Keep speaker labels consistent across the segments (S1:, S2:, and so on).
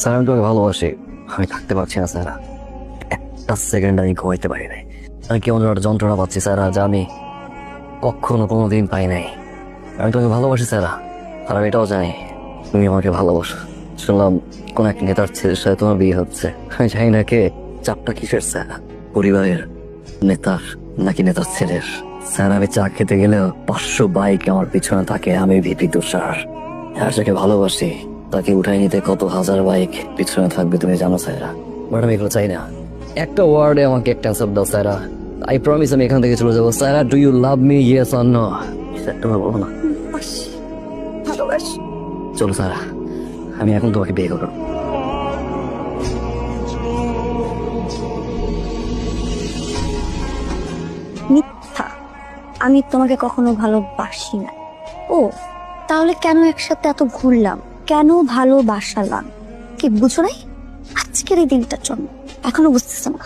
S1: Sir আমি তোমাকে ভালোবাসি, আমি থাকতে পারছি না স্যার, একটা সেকেন্ড আমি ঘুমাইতে পারি নাই। আমি কেমন একটা যন্ত্রণা পাচ্ছি স্যার, যা আমি কখনো কোনোদিন পাই নাই। আমি তোমাকে ভালোবাসি স্যার, আর আমি এটাও জানি তুমি আমাকে ভালোবাসো। শুনলাম কোন এক নেতার ছেলের সাথে তোমার বিয়ে হচ্ছে, আমি জানি না কে চাপটা কিসের স্যার, পরিবারের, নেতার নাকি নেতার ছেলের। স্যার আমি চা খেতে গেলেও 500 বাইক আমার পিছনে থাকে, আমি ভিপি তুষার। আর যাকে ভালোবাসি তাকে উঠাই নিতে কত হাজার বাইক পিছনে থাকবে তুমি জানো স্যার। বাট আমি এগুলো চাই না, একটা ওয়ার্ডে আমাকে একটা অ্যান্সার দাও স্যার। আই প্রমিস আমি এখান থেকে চলে যাবো sir. Do you love me, yes or no? তোমরা বলো না।
S2: ভালোবাসি।
S1: চলো স্যার, আমি এখন তোমাকে বিয়ে করবো।
S2: মিথ্যা, আমি তোমাকে কখনো ভালোবাসি না। ও তাহলে কেন একসাথে এত ঘুরলাম, কেন ভালোবাসালাম? কি বুঝো নাই আজকের এই দিনটার জন্য? এখনো বুঝতেছ না?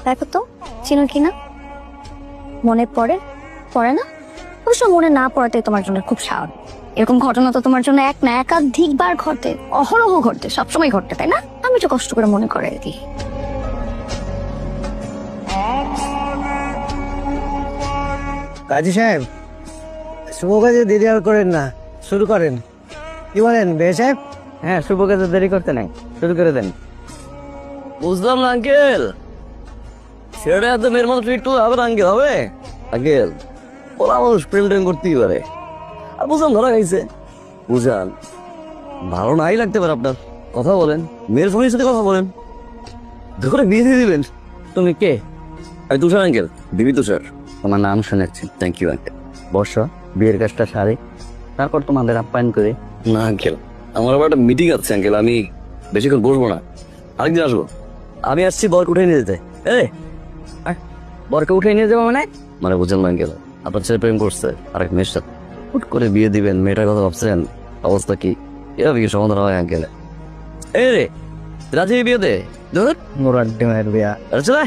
S2: দেখো তো চিনো কিনা, মনে পড়ে পড়ে না? অবশ্য মনে না পড়াতে তোমার জন্য খুব স্বাভাবিক। এরকম ঘটনা তো তোমার জন্য এক না একাধিকবার ঘটে, অহরহ ঘটে, সবসময় ঘটে, তাই না? আমি তো কষ্ট করে মনে করে দিই।
S3: কাজী সাহেব, শুভ কাজে দেরি আর করেন না, শুরু করেন। কি বলেন বে সাহেব?
S1: হ্যাঁ, শুভ কাজে দেরি করতে নাই, শুরু করে দেন। বুঝলাম না আঙ্কেল, সেটা এত মেয়ের মতো ট্রিট করলে হবে না আঙ্কেল, হবে? আঙ্কেল ওরা মানুষ প্রেম টেম করতেই পারে, আর বুঝলাম ধরা খাইছে। বুঝান ভালো নাই লাগতে পারে আপনার, কথা বলেন, মেয়ের ফোনের সাথে কথা বলেন, ধরে বিয়ে দিয়ে দিবেন। তুমি কে? আমি তুষার আঙ্কেল, দিবি তুষার। তোমার নাম শুনেছি, থ্যাংক ইউ আঙ্কেল। বর্ষ বিয়ের কাজটা সারি, তারপর তোমাদের আপ্যায়ন করে। না আঙ্কেল, আমার আবার একটা মিটিং আছে আঙ্কেল, আমি বেশিক্ষণ বসবো না, আরেকদিন আসবো। আমি আসছি বরকে উঠে নিয়ে যেতে। বরকে উঠে নিয়ে যাবো মানে বুঝলেন না আঙ্কেল, আপনার ছেলে প্রেম করছে আরেক মেয়ের সাথে, হুট করে বিয়ে দিবেন, মেয়েটার কথা ভাবছেন, অবস্থা কি? এভাবে কি সমাধান হয় আঙ্কেল? এই রে রাজি বিয়ে দে, ধর
S3: মোরার ডিমের বিয়া।
S1: আরে চলে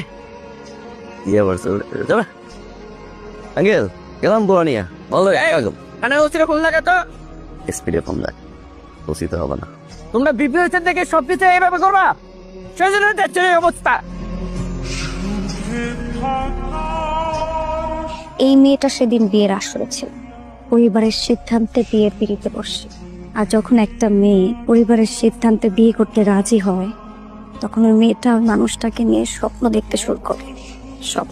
S1: ইয়ে বলছে চলে। আঙ্কেল গেলাম বোরা নিয়ে, ভালো
S3: কানে ওসিরে কোন লাগে তো?
S1: স্পিডে কম দেয়, বসিতে হবে না।
S3: তোমরা বিপিএল থেকে সবকিছু এইভাবে করবা, সেজন্য যাচ্ছে এই অবস্থা।
S2: এই মেয়েটা সেদিন বিয়ের আসরে ছিল, পরিবারের সিদ্ধান্তে বিয়ের পিড়িতে বসে। আর যখন একটা মেয়ে পরিবারের সিদ্ধান্তে বিয়ে করতে রাজি হয়, তখন ওই মেয়েটা মানুষটাকে নিয়ে স্বপ্ন দেখতে শুরু করে। স্বপ্ন